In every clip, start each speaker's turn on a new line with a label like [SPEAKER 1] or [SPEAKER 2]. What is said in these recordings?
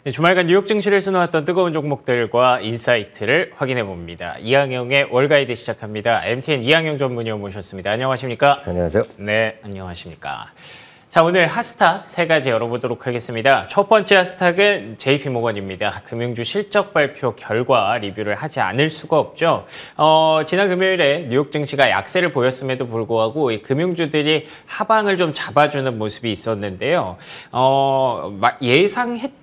[SPEAKER 1] 네, 주말간 뉴욕 증시를 나왔던 뜨거운 종목들과 인사이트를 확인해 봅니다. 이항영의 월가이드 시작합니다. MTN 이항영 전문위원 모셨습니다. 안녕하십니까?
[SPEAKER 2] 안녕하세요.
[SPEAKER 1] 네, 안녕하십니까? 자, 오늘 핫스탁 세 가지 열어보도록 하겠습니다. 첫 번째 핫스탁은 JP모건입니다. 금융주 실적 발표 결과 리뷰를 하지 않을 수가 없죠. 지난 금요일에 뉴욕 증시가 약세를 보였음에도 불구하고 이 금융주들이 하방을 좀 잡아주는 모습이 있었는데요. 예상했던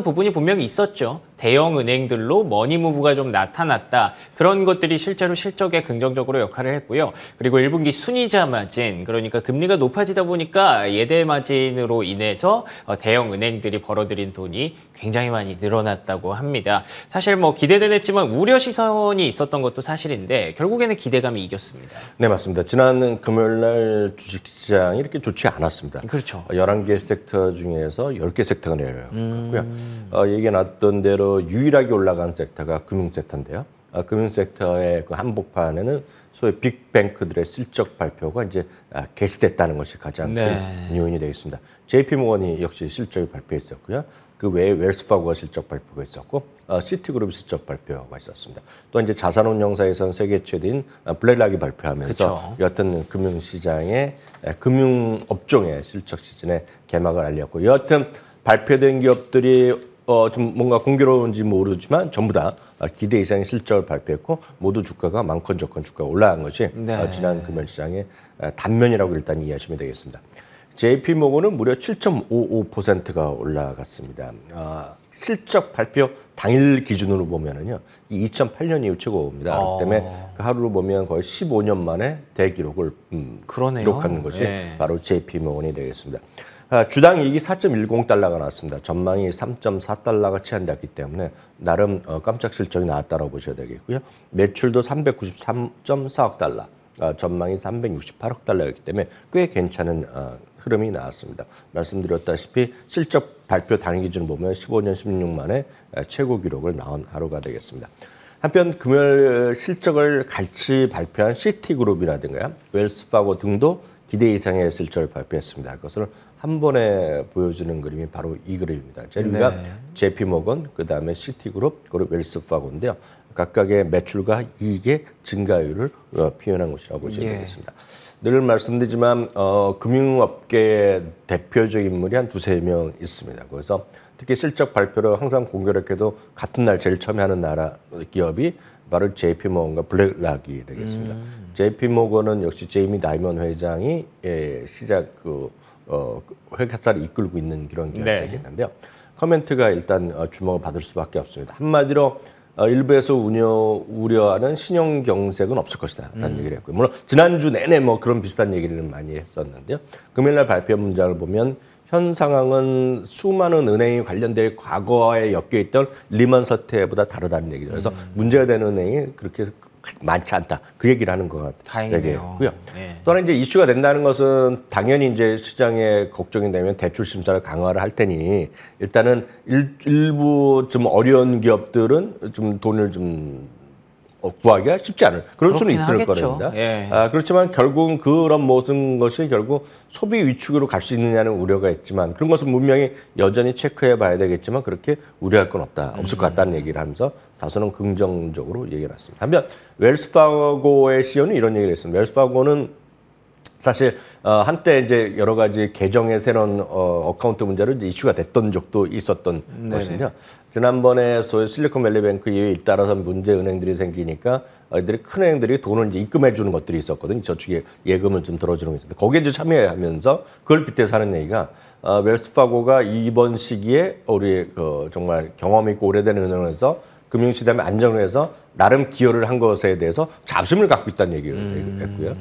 [SPEAKER 1] 부분이 분명히 있었죠. 대형 은행들로 머니무브가 좀 나타났다. 그런 것들이 실제로 실적에 긍정적으로 역할을 했고요. 그리고 1분기 순이자 마진, 그러니까 금리가 높아지다 보니까 예대 마진으로 인해서 대형 은행들이 벌어들인 돈이 굉장히 많이 늘어났다고 합니다. 사실 뭐 기대는 했지만 우려 시선이 있었던 것도 사실인데 결국에는 기대감이 이겼습니다.
[SPEAKER 2] 네, 맞습니다. 지난 금요일 날 주식시장이 이렇게 좋지 않았습니다.
[SPEAKER 1] 그렇죠.
[SPEAKER 2] 11개 섹터 중에서 10개 섹터가 내려갔고요. 얘기가 나왔던 대로 유일하게 올라간 섹터가 금융섹터인데요. 금융섹터의 그 한복판에는 소위 빅뱅크들의 실적 발표가 이제 게시됐다는 것이 가장 큰 요인이 되겠습니다. JP모건이 역시 실적을 발표했었고요. 그 외에 웰스파고가 실적 발표가 있었고, 시티그룹 실적 발표가 있었습니다. 또 이제 자산운용사에서는 세계 최대인 블랙락이 발표하면서 여하튼 금융시장의 금융업종의 실적 시즌의 개막을 알렸고, 여하튼 발표된 기업들이 좀 뭔가 공교로운지 모르지만 전부 다 기대 이상의 실적을 발표했고 모두 주가가 많건 적건 주가가 올라간 것이 지난 금요일 시장의 단면이라고 일단 이해하시면 되겠습니다. JP모건은 무려 7.55%가 올라갔습니다. 실적 발표 당일 기준으로 보면은요, 2008년 이후 최고입니다. 그렇기 때문에 그 하루로 보면 거의 15년 만에 대기록을 기록하는 것이 바로 JP모건이 되겠습니다. 주당 이익이 4.10달러가 나왔습니다. 전망이 3.4달러가 치한됐기 때문에 나름 깜짝 실적이 나왔다고 보셔야 되겠고요. 매출도 393.4억 달러, 전망이 368억 달러였기 때문에 꽤 괜찮은 흐름이 나왔습니다. 말씀드렸다시피 실적 발표 당일 기준 보면 15년 16 만에 최고 기록을 나온 하루가 되겠습니다. 한편 금요일 실적을 같이 발표한 시티그룹이라든가 웰스파고 등도 기대 이상의 실적을 발표했습니다. 그것을 한 번에 보여주는 그림이 바로 이 그림입니다. 제가 JP모건, 그 다음에 시티그룹, 그리고 웰스파고인데요. 각각의 매출과 이익의 증가율을 표현한 것이라고 보시면 되겠습니다. 늘 말씀드리지만 금융업계의 대표적인 인물이 한 두세 명 있습니다. 그래서 특히 실적 발표를 항상 공교롭게도 같은 날 제일 처음에 하는 나라 기업이 바로 JP모건과 블랙락이 되겠습니다. JP모건은 역시 제이미 다이먼 회장이 시작 회사를 이끌고 있는 그런 기업이 되겠는데요. 커멘트가 일단 주목을 받을 수밖에 없습니다. 한마디로 일부에서 우려하는 신용 경색은 없을 것이다 라는 얘기를 했고요. 물론 지난주 내내 뭐 그런 비슷한 얘기를 많이 했었는데요. 금요일날 발표 문장을 보면 현 상황은 수많은 은행이 관련된 과거에 엮여있던 리먼 사태보다 다르다는 얘기죠. 그래서 문제가 되는 은행이 그렇게 많지 않다. 그 얘기를 하는 것 같아요.
[SPEAKER 1] 다행이네요.
[SPEAKER 2] 또 하나 이제 이슈가 된다는 것은 당연히 이제 시장에 걱정이 되면 대출 심사를 강화를 할 테니 일단은 일부 좀 어려운 기업들은 좀 돈을 좀 구하기가 쉽지 않을 그럴 수는 있을 겁니다. 그렇지만 결국은 그런 모든 것이 결국 소비 위축으로 갈 수 있느냐는 우려가 있지만 그런 것은 분명히 여전히 체크해 봐야 되겠지만 그렇게 우려할 건 없을 것 같다는 얘기를 하면서 다소는 긍정적으로 얘기를 했습니다. 한편 웰스파고의 CEO는 이런 얘기를 했습니다. 웰스파고는 사실 한때 이제 여러 가지 계정의 새로운 어카운트 문제로 이제 이슈가 됐던 적도 있었던 것인데요. 지난번에 소위 실리콘밸리뱅크 이후에 잇따라서 문제 은행들이 생기니까 이들이 큰 은행들이 돈을 이제 입금해 주는 것들이 있었거든요. 저축에 예금을 좀 들어주는 게 있었는데 거기에 이제 참여하면서 그걸 빗대서 하는 얘기가 웰스파고가 이번 시기에 우리 정말 경험 있고 오래된 은행에서 금융시스템에 안정을 해서 나름 기여를 한 것에 대해서 자부심을 갖고 있다는 얘기를 했고요.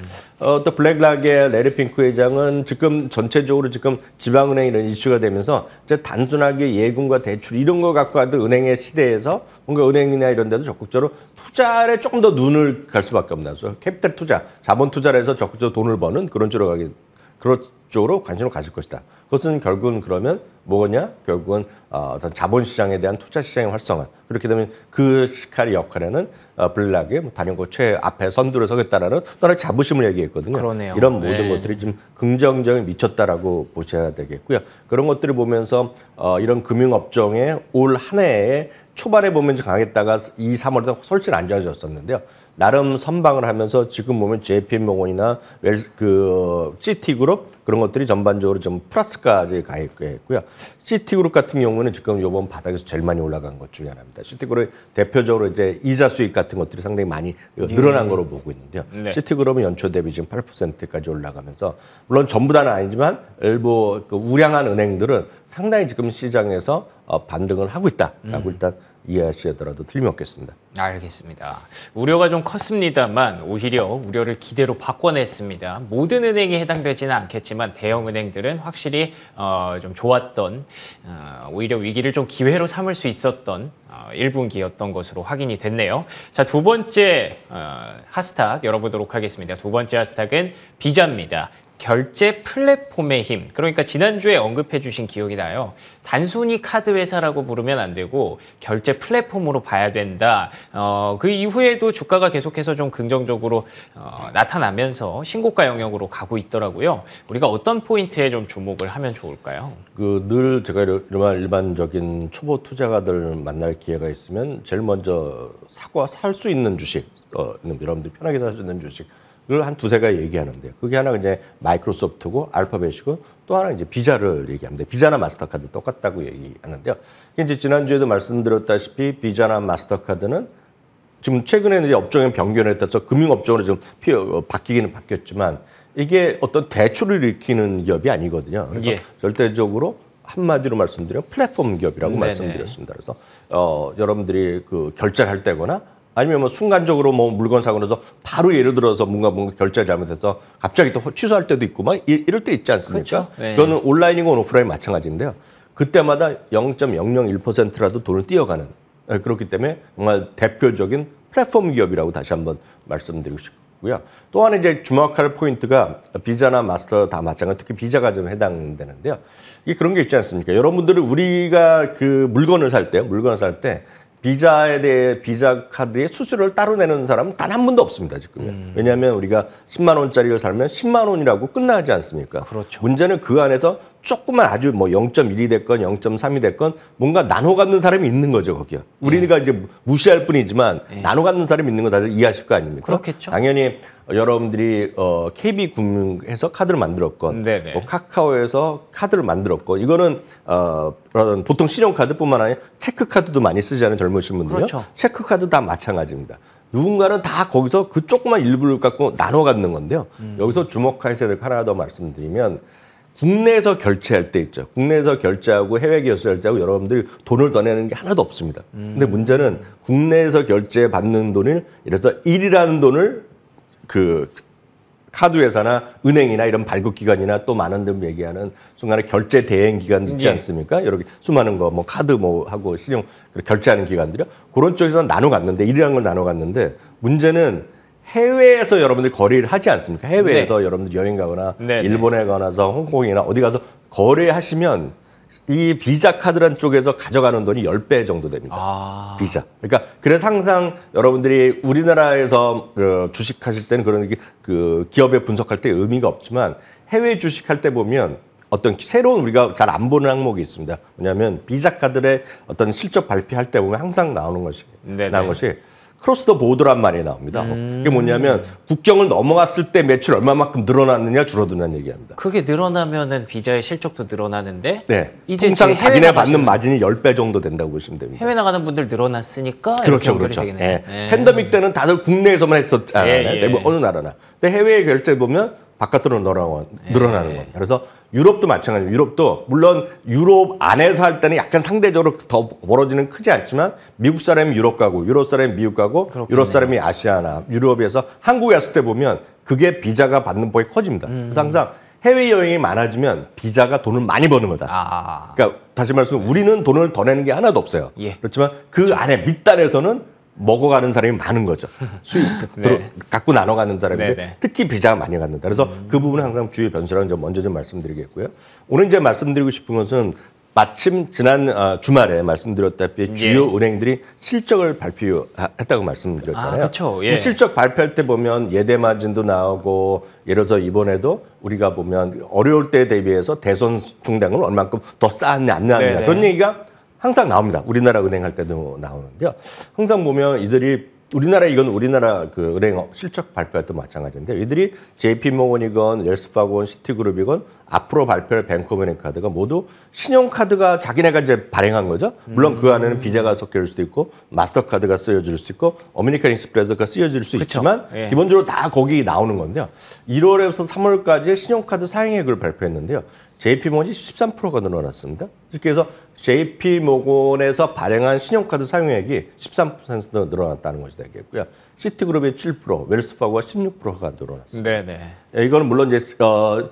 [SPEAKER 2] 또 블랙락의 레리 핑크 회장은 지금 전체적으로 지금 지방은행 이런 이슈가 되면서 이제 단순하게 예금과 대출 이런 거 갖고 하던 은행의 시대에서 뭔가 은행이나 이런 데도 적극적으로 투자에 조금 더 눈을 갈 수밖에 없나. 그래서 캐피탈 투자, 자본 투자를 해서 적극적으로 돈을 버는 그런 쪽으로 그쪽으로 관심을 가질 것이다. 그것은 결국은 그러면 뭐냐? 결국은 어떤 자본시장에 대한 투자시장의 활성화. 그렇게 되면 그 시칼의 역할에는 블락이 다른 최 앞에 선두를 서겠다라는 또 하나의 자부심을 얘기했거든요.
[SPEAKER 1] 그러네요.
[SPEAKER 2] 이런 모든
[SPEAKER 1] 네.
[SPEAKER 2] 것들이 지금 긍정적인 미쳤다라고 보셔야 되겠고요. 그런 것들을 보면서 이런 금융업종에 올 한 해에 초반에 보면 좀 강했다가 2, 3월에 솔직히 안 좋아졌었는데요. 나름 선방을 하면서 지금 보면 JP모건이나 시티그룹 그런 것들이 전반적으로 좀 플러스까지 가 있고요. 시티그룹 같은 경우는 지금 이번 바닥에서 제일 많이 올라간 것 중에 하나입니다. 시티그룹 대표적으로 이제 이자 수익 같은 것들이 상당히 많이 늘어난 거로 보고 있는데요.
[SPEAKER 1] 네.
[SPEAKER 2] 시티그룹은 연초 대비 지금 8%까지 올라가면서 물론 전부 다는 아니지만 일부 우량한 은행들은 상당히 지금 시장에서 반등을 하고 있다라고 일단 이해하시더라도 틀림없겠습니다.
[SPEAKER 1] 알겠습니다. 우려가 좀 컸습니다만 오히려 우려를 기대로 바꿔냈습니다. 모든 은행이 해당되지는 않겠지만 대형 은행들은 확실히 좀 좋았던 오히려 위기를 좀 기회로 삼을 수 있었던 1분기였던 것으로 확인이 됐네요. 자, 두 번째 핫스탁 열어보도록 하겠습니다. 두 번째 핫스탁은 비자입니다. 결제 플랫폼의 힘. 그러니까 지난주에 언급해 주신 기억이 나요. 단순히 카드 회사라고 부르면 안 되고 결제 플랫폼으로 봐야 된다. 그 이후에도 주가가 계속해서 좀 긍정적으로 나타나면서 신고가 영역으로 가고 있더라고요. 우리가 어떤 포인트에 좀 주목을 하면 좋을까요?
[SPEAKER 2] 늘 제가 일반적인 초보 투자가들 만날 기회가 있으면 제일 먼저 사고 살 수 있는 주식, 여러분들이 편하게 살 수 있는 주식 을 한 두세 가지 얘기하는데요. 그게 하나가 이제 마이크로소프트고 알파벳이고 또 하나 이제 비자를 얘기합니다. 비자나 마스터카드 똑같다고 얘기하는데요. 이제 지난주에도 말씀드렸다시피 비자나 마스터카드는 지금 최근에는 이제 업종의 변경에 따라서 금융업종으로 좀 바뀌기는 바뀌었지만 이게 어떤 대출을 일으키는 기업이 아니거든요. 그래서
[SPEAKER 1] 예.
[SPEAKER 2] 절대적으로 한마디로 말씀드리면 플랫폼 기업이라고
[SPEAKER 1] 네네.
[SPEAKER 2] 말씀드렸습니다. 그래서 여러분들이 결제를 할 때거나 아니면 순간적으로 물건 사고 나서 바로 예를 들어서 뭔가 결제를 잘못해서 갑자기 또 취소할 때도 있고 이럴 때 있지 않습니까?
[SPEAKER 1] 그렇죠. 네.
[SPEAKER 2] 그거는 온라인이고 오프라인 마찬가지인데요. 그때마다 0.001%라도 돈을 띄어가는 그렇기 때문에 정말 대표적인 플랫폼 기업이라고 다시 한번 말씀드리고 싶고요. 또 하나 이제 주목할 포인트가 비자나 마스터 다 마찬가지, 특히 비자가 좀 해당되는데요. 이게 그런 게 있지 않습니까? 여러분들은 우리가 물건을 살 때 비자에 대해 비자 카드의 수수료를 따로 내는 사람은 단 한 분도 없습니다, 지금. 왜냐하면 우리가 10만 원짜리를 살면 10만 원이라고 끝나지 않습니까?
[SPEAKER 1] 그렇죠.
[SPEAKER 2] 문제는 그 안에서 조그만 아주 0.1이 됐건 0.3이 됐건 뭔가 나눠 갖는 사람이 있는 거죠, 거기요. 우리가 이제 무시할 뿐이지만 나눠 갖는 사람이 있는 거 다들 이해하실 거 아닙니까?
[SPEAKER 1] 그렇겠죠.
[SPEAKER 2] 당연히 여러분들이 KB금융에서 카드를 만들었건
[SPEAKER 1] 네네.
[SPEAKER 2] 카카오에서 카드를 만들었건 이거는 보통 신용카드뿐만 아니라 체크카드도 많이 쓰지 않은 젊으신 분들요.
[SPEAKER 1] 그렇죠.
[SPEAKER 2] 체크카드 다 마찬가지입니다. 누군가는 다 거기서 그 조그만 일부를 갖고 나눠 갖는 건데요. 여기서 주목하셔야 될 거 하나 더 말씀드리면 국내에서 결제할 때 있죠. 국내에서 결제하고 해외 결제하고 여러분들이 돈을 더 내는 게 하나도 없습니다. 근데 문제는 국내에서 결제 받는 돈을 이래서 1이라는 돈을 카드 회사나 은행이나 이런 발급 기관이나 또 많은 들 얘기하는 순간에 결제 대행 기관 있지 않습니까? 이렇게 수많은 거 카드 하고 신용 결제하는 기관들이요. 그런 쪽에서 나눠 갔는데 1이라는 걸 나눠 갔는데 문제는 해외에서 여러분들이 거래를 하지 않습니까? 해외에서 여러분들 여행 가거나
[SPEAKER 1] 네네.
[SPEAKER 2] 일본에 가서 홍콩이나 어디 가서 거래하시면 이 비자 카드란 쪽에서 가져가는 돈이 10배 정도 됩니다. 비자. 그러니까 그래서 항상 여러분들이 우리나라에서 주식하실 때는 그런 기업에 분석할 때 의미가 없지만 해외 주식할 때 보면 어떤 새로운 우리가 잘 안 보는 항목이 있습니다. 뭐냐면 비자 카드의 어떤 실적 발표할 때 보면 항상 나오는 것이 크로스 더 보더란 말이 나옵니다. 그게 뭐냐면 국경을 넘어갔을 때 매출 얼마만큼 늘어났느냐 줄어드느냐 얘기합니다.
[SPEAKER 1] 그게 늘어나면은 비자의 실적도 늘어나는데
[SPEAKER 2] 네.
[SPEAKER 1] 이제
[SPEAKER 2] 통상 자기네
[SPEAKER 1] 해외
[SPEAKER 2] 받는 마진이 10배 정도 된다고 보시면 됩니다.
[SPEAKER 1] 해외 나가는 분들 늘어났으니까
[SPEAKER 2] 그렇죠,
[SPEAKER 1] 이렇게
[SPEAKER 2] 그렇죠.
[SPEAKER 1] 연결이 되겠네요.
[SPEAKER 2] 예. 팬데믹 때는 다들 국내에서만 했었잖아요. 대부분 어느 나라나. 근데 해외 결제 보면 바깥으로 늘어나는 거예요. 그래서 유럽도 마찬가지입니다. 유럽도 물론 유럽 안에서 할 때는 약간 상대적으로 더 벌어지는 크지 않지만 미국 사람이 유럽 가고 유럽 사람이 미국 가고
[SPEAKER 1] 그렇겠네요.
[SPEAKER 2] 유럽 사람이 아시아나 유럽에서 한국에 왔을 때 보면 그게 비자가 받는 폭이 커집니다. 그래서 항상 해외여행이 많아지면 비자가 돈을 많이 버는 거다. 그러니까 다시 말씀하면 우리는 돈을 더 내는 게 하나도 없어요.
[SPEAKER 1] 예.
[SPEAKER 2] 그렇지만 그 안에 밑단에서는 먹어가는 사람이 많은 거죠. 수입 갖고 나눠가는 사람인데
[SPEAKER 1] 네.
[SPEAKER 2] 특히 비자가 많이 갖는다. 그래서 그 부분은 항상 주의 변수라는 점 먼저 좀 말씀드리겠고요. 오늘 이제 말씀드리고 싶은 것은 마침 지난 주말에 말씀드렸다시피 주요 은행들이 실적을 발표했다고 말씀드렸잖아요.
[SPEAKER 1] 그렇죠. 예.
[SPEAKER 2] 실적 발표할 때 보면 예대 마진도 나오고 예를 들어서 이번에도 우리가 보면 어려울 때 대비해서 대선 충당은 얼만큼 더 쌓았냐 안 나왔냐
[SPEAKER 1] 네네.
[SPEAKER 2] 그런 얘기가 항상 나옵니다. 우리나라 은행 할 때도 나오는데요. 항상 보면 이들이 이건 우리나라 그 은행 실적 발표할 때도 마찬가지인데 이들이 JP모건이건 웰스파고건 시티그룹이건 앞으로 발표할 뱅크 오브 카드가 모두 신용카드가 자기네가 이제 발행한 거죠. 물론 그 안에는 비자가 섞여 있을 수도 있고 마스터카드가 쓰여질 수 있고 어메리칸 익스프레스가 쓰여질 수 있지만
[SPEAKER 1] 예.
[SPEAKER 2] 기본적으로 다 거기 나오는 건데요. 1월에서 3월까지 신용카드 사용액을 발표했는데요. JP모건이 13%가 늘어났습니다. 그래서 JP모건에서 발행한 신용카드 사용액이 13% 늘어났다는 것이 되겠고요. 시티그룹이 7%, 웰스파고가 16%가 늘어났습니다.
[SPEAKER 1] 네네.
[SPEAKER 2] 이거는 물론 이제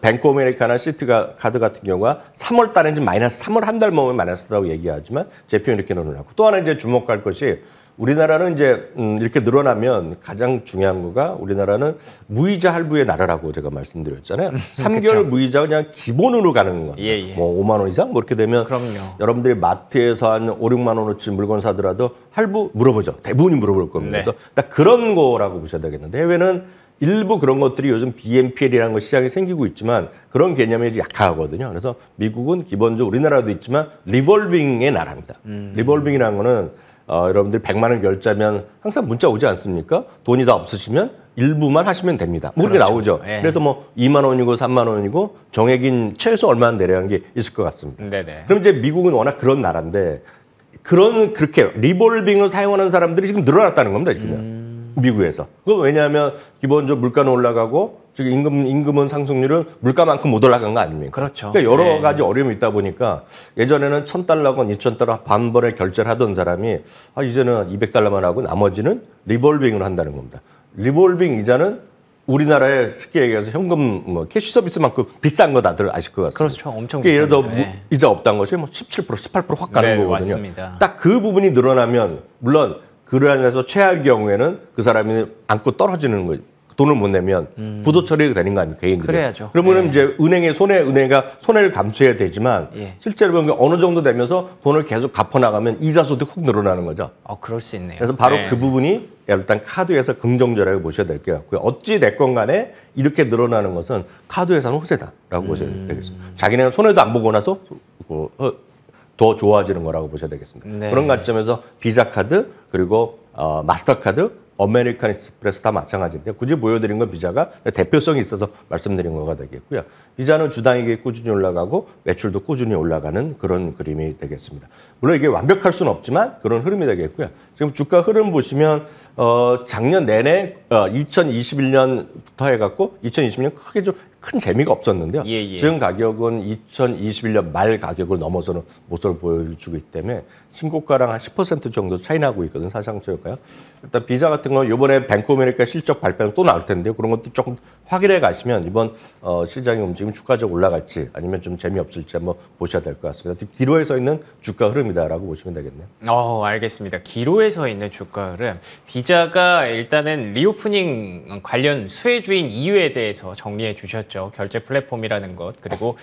[SPEAKER 2] 뱅크 오브 아메리카나 시티카드 같은 경우가 3월 달에 이제 마이너스 3월 한 달 먹으면 마이너스라고 얘기하지만 JP는 이렇게 늘어나고 또 하나 이제 주목할 것이 우리나라는 이제 이렇게 늘어나면 가장 중요한 거가 우리나라는 무이자 할부의 나라라고 제가 말씀드렸잖아요. 3개월 무이자가 그냥 기본으로 가는 겁니다.
[SPEAKER 1] 예.
[SPEAKER 2] 뭐 5만 원 이상 뭐 이렇게 되면
[SPEAKER 1] 그럼요.
[SPEAKER 2] 여러분들이 마트에서 한 5, 6만 원어치 물건 사더라도 할부 물어보죠. 대부분이 물어볼 겁니다.
[SPEAKER 1] 네.
[SPEAKER 2] 그래서 딱 그런 거라고 보셔야 되겠는데 해외는 일부 그런 것들이 요즘 BNPL이라는 거 시장이 생기고 있지만 그런 개념이 약하거든요. 그래서 미국은 기본적으로 우리나라도 있지만 리볼빙의 나라입니다. 리볼빙이라는 거는 여러분들 100만 원 결제하면 항상 문자 오지 않습니까? 돈이 다 없으시면 일부만 하시면 됩니다. 뭐 그렇게 나오죠.
[SPEAKER 1] 예.
[SPEAKER 2] 그래서 뭐 2만 원이고 3만 원이고 정액인 최소 얼마나 내려간 게 있을 것 같습니다.
[SPEAKER 1] 네네.
[SPEAKER 2] 그럼 이제 미국은 워낙 그런 나라인데 그렇게 리볼빙을 사용하는 사람들이 지금 늘어났다는 겁니다. 지금 미국에서. 그거 왜냐하면 기본적으로 물가는 올라가고 지금 임금은 상승률은 물가만큼 못 올라간 거 아닙니까?
[SPEAKER 1] 그렇죠.
[SPEAKER 2] 그러니까 여러
[SPEAKER 1] 네.
[SPEAKER 2] 가지 어려움이 있다 보니까 예전에는 $1,000건 2,000달러 반번에 결제를 하던 사람이 이제는 $200만 하고 나머지는 리볼빙을 한다는 겁니다. 리볼빙 이자는 우리나라의 쉽게 얘기해서 현금 캐시 서비스만큼 비싼 거 다들 아실 것 같습니다.
[SPEAKER 1] 그렇죠. 엄청
[SPEAKER 2] 그러니까 예를 들어
[SPEAKER 1] 비쌉니다. 네.
[SPEAKER 2] 이자 없다는 것이 뭐 17%, 18%확 가는
[SPEAKER 1] 네,
[SPEAKER 2] 거거든요.
[SPEAKER 1] 맞습니다.
[SPEAKER 2] 딱 그 부분이 늘어나면 물론 그로 인해서 최악의 경우에는 그 사람이 안고 떨어지는 거죠. 돈을 못 내면 부도 처리가 되는 거 아닙니까? 개인들이.
[SPEAKER 1] 그래야죠.
[SPEAKER 2] 그러면은
[SPEAKER 1] 네.
[SPEAKER 2] 이제 은행가 손해를 감수해야 되지만
[SPEAKER 1] 예.
[SPEAKER 2] 실제로 보면 어느 정도 되면서 돈을 계속 갚아 나가면 이자 소득 훅 늘어나는 거죠.
[SPEAKER 1] 그럴 수 있네요.
[SPEAKER 2] 그래서 바로
[SPEAKER 1] 네.
[SPEAKER 2] 그 부분이 일단 카드회사 긍정적이라고 보셔야 될 것 같고요. 어찌 됐건 간에 이렇게 늘어나는 것은 카드회사는 호세다라고 보셔야 되겠습니다. 자기네가 손해도 안 보고 나서 더 좋아지는 거라고 보셔야 되겠습니다.
[SPEAKER 1] 네.
[SPEAKER 2] 그런 관점에서 비자 카드 그리고 마스터카드 어메리칸 익스프레스 다 마찬가지인데 굳이 보여드린 건 비자가 대표성이 있어서 말씀드린 거가 되겠고요. 비자는 주당이익이 꾸준히 올라가고 매출도 꾸준히 올라가는 그런 그림이 되겠습니다. 물론 이게 완벽할 수는 없지만 그런 흐름이 되겠고요. 지금 주가 흐름 보시면 작년 내내 2021년부터 해갖고 2020년 크게 좀 큰 재미가 없었는데요.
[SPEAKER 1] 예.
[SPEAKER 2] 지금 가격은 2021년 말 가격을 넘어서는 모습을 보여주고 있기 때문에 신고가랑 한 10% 정도 차이 나고 있거든요. 사상초효가요. 일단 비자 같은 건 이번에 뱅크 오브 아메리카 실적 발표는 또 나올 텐데요. 그런 것도 조금 확인해 가시면 이번 시장의 움직임 주가적 올라갈지 아니면 좀 재미없을지 한번 보셔야 될 것 같습니다. 기로에 서 있는 주가 흐름이다라고 보시면 되겠네요.
[SPEAKER 1] 알겠습니다. 기로에 서 있는 주가 흐름. 비자가 일단은 리오프닝 관련 수혜주인 이유에 대해서 정리해 주셨죠. 결제 플랫폼이라는 것. 그리고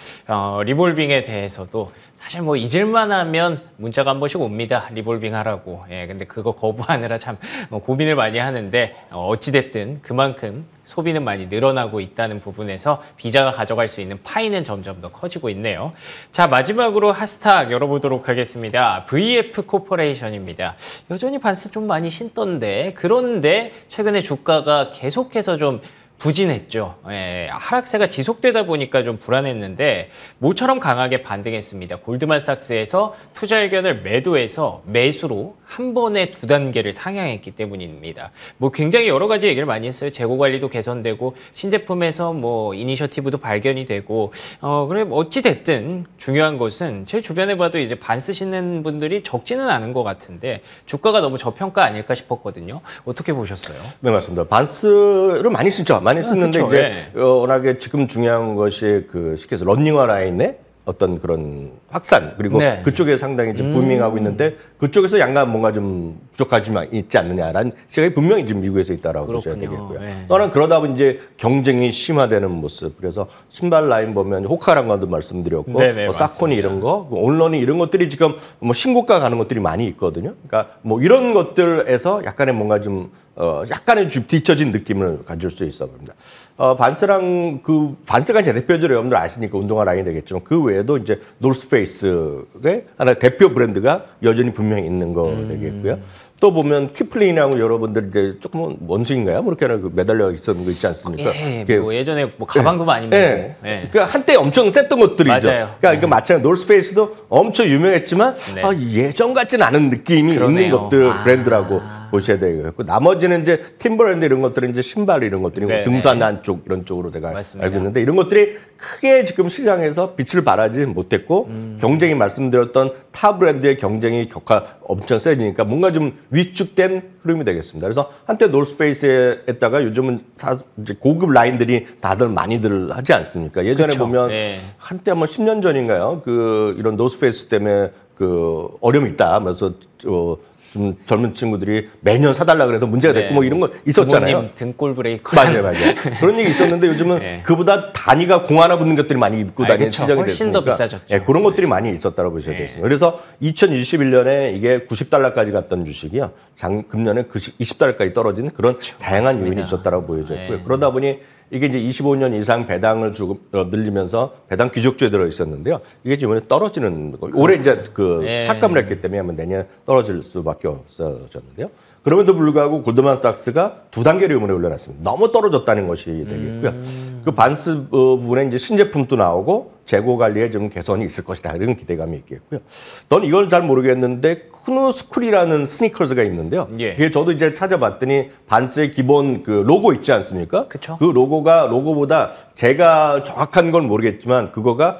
[SPEAKER 1] 리볼빙에 대해서도 사실 뭐 잊을만 하면 문자가 한 번씩 옵니다. 리볼빙 하라고. 근데 그거 거부하느라 참 고민을 많이 하는데 어찌됐든 그만큼 소비는 많이 늘어나고 있다는 부분에서 비자가 가져갈 수 있는 파이는 점점 더 커지고 있네요. 자, 마지막으로 핫스탁 열어보도록 하겠습니다. VF 코퍼레이션입니다. 여전히 반스 좀 많이 신던데 그런데 최근에 주가가 계속해서 좀 부진했죠. 하락세가 지속되다 보니까 좀 불안했는데 모처럼 강하게 반등했습니다. 골드만삭스에서 투자 의견을 매도해서 매수로 한 번에 2단계를 상향했기 때문입니다. 뭐 굉장히 여러 가지 얘기를 많이 했어요. 재고 관리도 개선되고 신제품에서 뭐 이니셔티브도 발견이 되고 그래 어찌 됐든 중요한 것은 제 주변에 봐도 이제 반 쓰시는 분들이 적지는 않은 것 같은데 주가가 너무 저평가 아닐까 싶었거든요. 어떻게 보셨어요?
[SPEAKER 2] 네, 맞습니다. 반스를 많이 쓰죠. 많이 쓰는데
[SPEAKER 1] 그쵸,
[SPEAKER 2] 이제 워낙에 지금 중요한 것이 그 쉽게 해서 런닝화 라인에 어떤 그런 확산 그리고
[SPEAKER 1] 네.
[SPEAKER 2] 그쪽에 상당히 이제 부밍하고 있는데 그쪽에서 약간 뭔가 좀 부족하지만 있지 않느냐라는 시각이 분명히 지금 미국에서 있다라고 보셔야
[SPEAKER 1] 그렇군요.
[SPEAKER 2] 되겠고요.
[SPEAKER 1] 네.
[SPEAKER 2] 또한 그러다 보니 이제 경쟁이 심화되는 모습. 그래서 신발 라인 보면 호카랑과도 말씀드렸고
[SPEAKER 1] 네네,
[SPEAKER 2] 뭐 사코니
[SPEAKER 1] 맞습니다.
[SPEAKER 2] 이런 거, 온런이 이런 것들이 지금 뭐 신고가 가는 것들이 많이 있거든요. 그러니까 뭐 이런 것들에서 약간의 뭔가 좀 약간의 좀 뒤처진 느낌을 가질 수 있어 봅니다. 반스가 이제 대표적으로 여러분들 아시니까 운동화 라인이 되겠지만 그 외에도 이제 노스페이스의 하나 대표 브랜드가 여전히 분명히 있는 거 되겠고요. 또 보면 키플링이라고 여러분들 이제 조금 원숭인가요? 뭐 이렇게 그 매달려 있었는 거 있지 않습니까?
[SPEAKER 1] 예,
[SPEAKER 2] 그게
[SPEAKER 1] 뭐 예전에 뭐 가방도 많이 메고. 예.
[SPEAKER 2] 그러니까 한때 엄청 셌던 것들이죠.
[SPEAKER 1] 맞아요.
[SPEAKER 2] 그러니까 마찬가지 노스페이스도 엄청 유명했지만
[SPEAKER 1] 네.
[SPEAKER 2] 예전 같지는 않은 느낌이
[SPEAKER 1] 그러네요.
[SPEAKER 2] 있는 것들
[SPEAKER 1] 아.
[SPEAKER 2] 브랜드라고 보셔야 되겠고 나머지는 이제 팀버랜드 이런 것들은 이제 신발 이런 것들이
[SPEAKER 1] 네,
[SPEAKER 2] 등산한 쪽 이런 쪽으로 제가
[SPEAKER 1] 맞습니다.
[SPEAKER 2] 알고 있는데 이런 것들이 크게 지금 시장에서 빛을 발하지 못했고 경쟁이 말씀드렸던 타 브랜드의 경쟁이 엄청 세지니까 뭔가 좀 위축된 흐름이 되겠습니다. 그래서 한때 노스페이스에다가 요즘은 이제 고급 라인들이 다들 많이들 하지 않습니까? 예전에
[SPEAKER 1] 그쵸.
[SPEAKER 2] 보면
[SPEAKER 1] 네.
[SPEAKER 2] 한때 뭐 10년 전인가요? 이런 노스페이스 때문에 어려움이 있다. 그래서 좀 젊은 친구들이 매년 사달라 그래서 문제가 됐고
[SPEAKER 1] 네.
[SPEAKER 2] 뭐 이런 거 있었잖아요.
[SPEAKER 1] 부모님 등골 브레이커.
[SPEAKER 2] 맞아요. 그런 얘기 있었는데 요즘은
[SPEAKER 1] 네.
[SPEAKER 2] 그보다 단위가 공 하나 붙는 것들이 많이 입고 다니는
[SPEAKER 1] 그쵸.
[SPEAKER 2] 시장이
[SPEAKER 1] 훨씬
[SPEAKER 2] 됐으니까
[SPEAKER 1] 더 비싸졌죠.
[SPEAKER 2] 예, 그런 것들이 많이 있었다고 보셔야
[SPEAKER 1] 네.
[SPEAKER 2] 되겠습니다. 그래서 2021년에 이게 $90까지 갔던 주식이요. 금년에 20달러까지 떨어지는 그런 다양한
[SPEAKER 1] 맞습니다.
[SPEAKER 2] 요인이 있었다고 보여졌고요.
[SPEAKER 1] 네.
[SPEAKER 2] 그러다 보니 이게 이제 25년 이상 배당을 늘리면서 배당 귀족주에 들어 있었는데요. 이게 지금 떨어지는 거. 올해 이제
[SPEAKER 1] 네.
[SPEAKER 2] 삭감을 했기 때문에 아마 내년 떨어질 수밖에 없어졌는데요. 그럼에도 불구하고 골드만삭스가 2단계로 이번에 올려놨습니다. 너무 떨어졌다는 것이 되겠고요. 그 반스 부분에 이제 신제품도 나오고 재고 관리에 좀 개선이 있을 것이다. 이런 기대감이 있겠고요. 저는 이걸 잘 모르겠는데 크누스쿨이라는 스니커즈가 있는데요.
[SPEAKER 1] 예.
[SPEAKER 2] 이게 저도 이제 찾아봤더니 반스의 기본 그 로고 있지 않습니까?
[SPEAKER 1] 그쵸.
[SPEAKER 2] 그 로고보다 제가 정확한 건 모르겠지만 그거가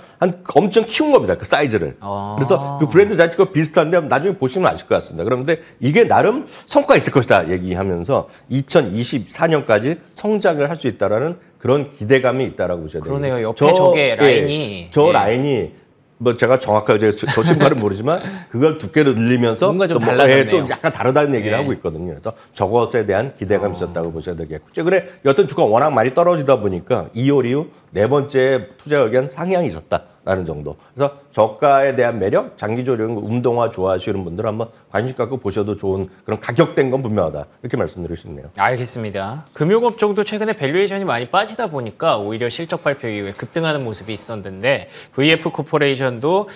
[SPEAKER 2] 엄청 키운 겁니다. 그 사이즈를. 그래서 그 브랜드 자체가 비슷한데 나중에 보시면 아실 것 같습니다. 그런데 이게 나름 성과가 있을 것이다 얘기하면서 2024년까지 성장을 할 수 있다라는 그런 기대감이 있다라고 보셔야 돼요.
[SPEAKER 1] 그러네요. 옆에 저게 라인이.
[SPEAKER 2] 저
[SPEAKER 1] 예.
[SPEAKER 2] 라인이 뭐 제가 정확하게 저 신발은 모르지만 그걸 두께를 늘리면서
[SPEAKER 1] 뭔가 좀
[SPEAKER 2] 또
[SPEAKER 1] 달라졌네요.
[SPEAKER 2] 또 약간 다르다는 얘기를
[SPEAKER 1] 예.
[SPEAKER 2] 하고 있거든요. 그래서 저것에 대한 기대감이 있었다고 보셔야 되겠고 최근에 여튼 주가 워낙 많이 떨어지다 보니까 2월 이후 네 번째 투자 의견 상향이 있었다라는 정도. 그래서 저가에 대한 매력, 장기적으로 운동화 좋아하시는 분들 한번 관심 갖고 보셔도 좋은 그런 가격된 건 분명하다. 이렇게 말씀드리고 싶네요.
[SPEAKER 1] 알겠습니다. 금융업종도 최근에 밸류에이션이 많이 빠지다 보니까 오히려 실적 발표 이후에 급등하는 모습이 있었는데 VF 코퍼레이션도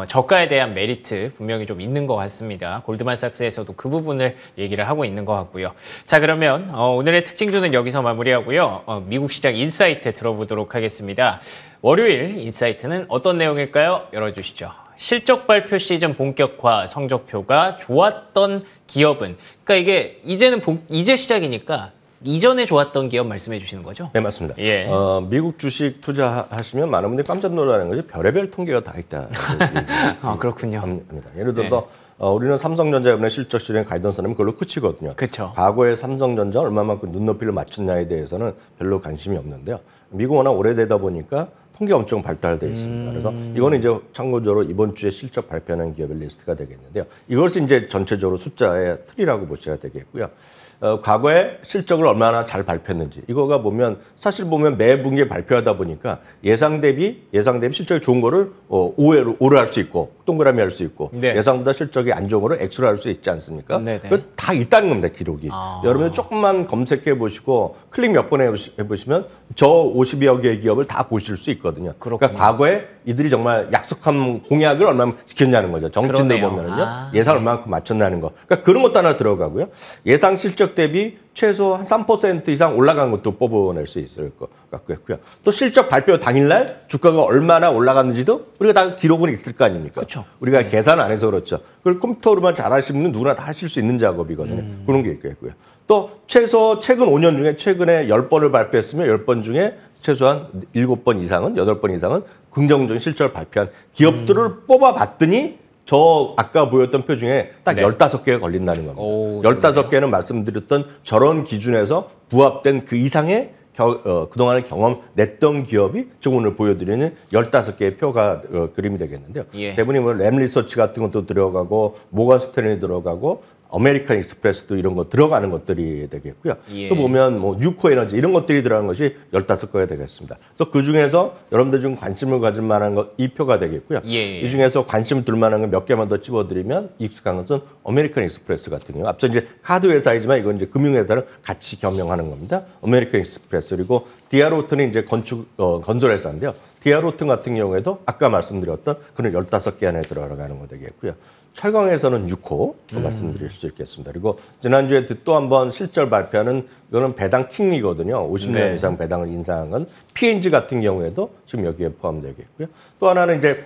[SPEAKER 1] 저가에 대한 메리트 분명히 좀 있는 것 같습니다. 골드만삭스에서도 그 부분을 얘기를 하고 있는 것 같고요. 자, 그러면 오늘의 특징주는 여기서 마무리하고요. 미국 시장 인사이트 들어보도록 하겠습니다. 월요일 인사이트는 어떤 내용일까요? 열어주시죠. 실적 발표 시즌 본격화 성적표가 좋았던 기업은, 그러니까 이게 이제 시작이니까 이전에 좋았던 기업 말씀해 주시는 거죠?
[SPEAKER 2] 네, 맞습니다.
[SPEAKER 1] 예.
[SPEAKER 2] 미국 주식 투자하시면 많은 분들이 깜짝 놀라는 것이 별의별 통계가 다 있다.
[SPEAKER 1] 아, 그렇군요.
[SPEAKER 2] 합니다. 예를 들어서 우리는 삼성전자 이번에 실적 실행 가이던스는 그걸로 끝이거든요.
[SPEAKER 1] 그쵸.
[SPEAKER 2] 과거에 삼성전자 얼마만큼 눈높이를 맞췄냐에 대해서는 별로 관심이 없는데요. 미국은 워낙 오래되다 보니까 통계 엄청 발달되어 있습니다. 그래서 이거는 이제 참고적으로 이번 주에 실적 발표하는 기업의 리스트가 되겠는데요. 이것이 이제 전체적으로 숫자의 틀이라고 보셔야 되겠고요. 과거에 실적을 얼마나 잘 발표했는지 이거가 보면 사실 보면 매 분기에 발표하다 보니까 예상 대비 실적이 좋은 거를 오를 할 수 있고 동그라미 할 수 있고
[SPEAKER 1] 네.
[SPEAKER 2] 예상보다 실적이 안 좋은 거를 X로 할 수 있지 않습니까?
[SPEAKER 1] 네네.
[SPEAKER 2] 다 있다는 겁니다, 기록이. 여러분 조금만 검색해 보시고 클릭 몇 번 해보시면 저 50여 개의 기업을 다 보실 수 있거든요. 그러니까 과거에 이들이 정말 약속한 공약을 얼마나 지켰냐는 거죠. 정치인들
[SPEAKER 1] 그러네요.
[SPEAKER 2] 보면은요. 예상 얼마만큼 맞췄냐는 거. 그러니까 그런 것도 하나 들어가고요. 예상 실적 대비 최소 한 3% 이상 올라간 것도 뽑아낼 수 있을 것 같고요. 또 실적 발표 당일날 주가가 얼마나 올라갔는지도 우리가 다 기록은 있을 거 아닙니까?
[SPEAKER 1] 그쵸.
[SPEAKER 2] 우리가 계산 안 해서 그렇죠. 그걸 컴퓨터로만 잘 하시는 분은 누구나 다 하실 수 있는 작업이거든요. 그런 게 있겠고요. 또 최소 최근 5년 중에 최근에 10번을 발표했으면 10번 중에 최소한 7번 이상은 8번 이상은 긍정적인 실적을 발표한 기업들을 뽑아봤더니 저 아까 보였던 표 중에 딱
[SPEAKER 1] 네.
[SPEAKER 2] 15개가 걸린다는 겁니다.
[SPEAKER 1] 오,
[SPEAKER 2] 15개는 말씀드렸던 저런 기준에서 부합된 그 이상의 그동안에 경험 냈던 기업이 지금 오늘 보여드리는 15개의 표가 그림이 되겠는데요.
[SPEAKER 1] 예.
[SPEAKER 2] 대부분이 뭐 램리서치 같은 것도 들어가고 모건 스탠리 들어가고 아메리칸 익스프레스도 이런 거 들어가는 것들이 되겠고요.
[SPEAKER 1] 예.
[SPEAKER 2] 또 보면 뭐 뉴코 에너지 이런 것들이 들어가는 것이 15개가 되겠습니다. 그래서 그 중에서 여러분들 중 관심을 가질 만한 것 이 표가 되겠고요.
[SPEAKER 1] 예.
[SPEAKER 2] 이 중에서 관심 둘 만한 거 몇 개만 더 찝어드리면 익숙한 것은 아메리칸 익스프레스 같은 경우 앞서 이제 카드 회사이지만 이건 이제 금융회사를 같이 겸용하는 겁니다. 아메리칸 익스프레스 그리고 디아로튼은 이제 건설 회사인데요. 디아로튼 같은 경우에도 아까 말씀드렸던 그런 15개 안에 들어가는 거 되겠고요. 철강에서는 6호 말씀드릴 수 있겠습니다. 그리고 지난주에 또 한 번 실적 발표하는 이거는 배당 킹이거든요. 50년
[SPEAKER 1] 네.
[SPEAKER 2] 이상 배당을 인상한 P&G 같은 경우에도 지금 여기에 포함되겠고요. 또 하나는 이제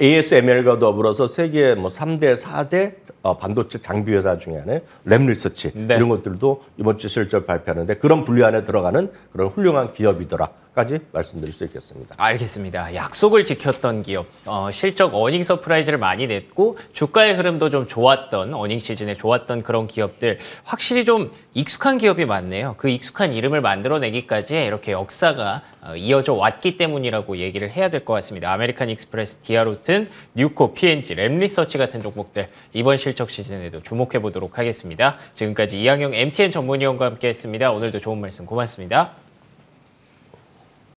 [SPEAKER 2] ASML과 더불어서 세계 뭐 3대, 4대 반도체 장비 회사 중에 하나의 램리서치
[SPEAKER 1] 네.
[SPEAKER 2] 이런 것들도 이번 주 실적 발표하는데 그런 분류 안에 들어가는 그런 훌륭한 기업이더라까지 말씀드릴 수 있겠습니다.
[SPEAKER 1] 알겠습니다. 약속을 지켰던 기업, 실적 어닝 서프라이즈를 많이 냈고 주가의 흐름도 좀 좋았던 어닝 시즌에 좋았던 그런 기업들 확실히 좀 익숙한 기업이 많네요. 그 익숙한 이름을 만들어내기까지 이렇게 역사가 이어져 왔기 때문이라고 얘기를 해야 될 것 같습니다. 아메리칸 익스프레스, 디아로튼, 뉴코, P&G, 램리서치 같은 종목들 이번 실적 시즌에도 주목해 보도록 하겠습니다. 지금까지 이항영 MTN 전문위원과 함께했습니다. 오늘도 좋은 말씀 고맙습니다.